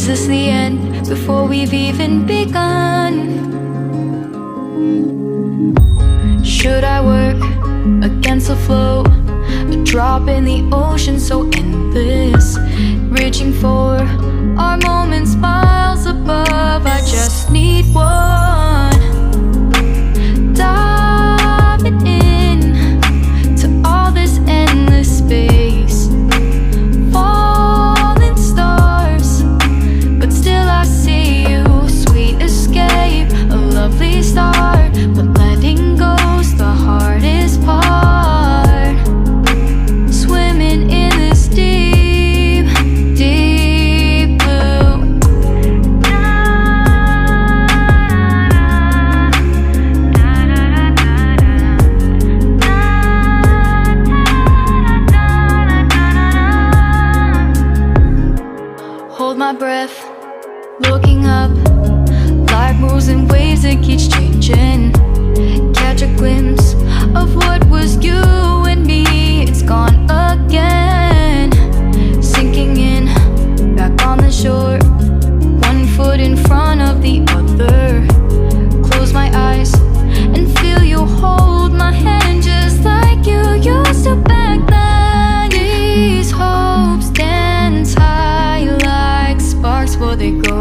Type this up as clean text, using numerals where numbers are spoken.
this the end before we've even begun? Should I work against the flow? A drop in the ocean so endless, reaching for our moments miles above. I just need one. Diving in to all this endless space, falling stars, but still I see you. Sweet escape, a lovely start, but letting go's the hardest part. Swimming in this deep, deep blue. Hold my breath, looking up. Life moves in waves that keeps changing. Catch a glimpse of what was you and me. It's gone again. Sinking in, back on the shore. One foot in front of the other. Close my eyes and feel you hold my hand just like you used to back then. These hopes dance high like sparks before they go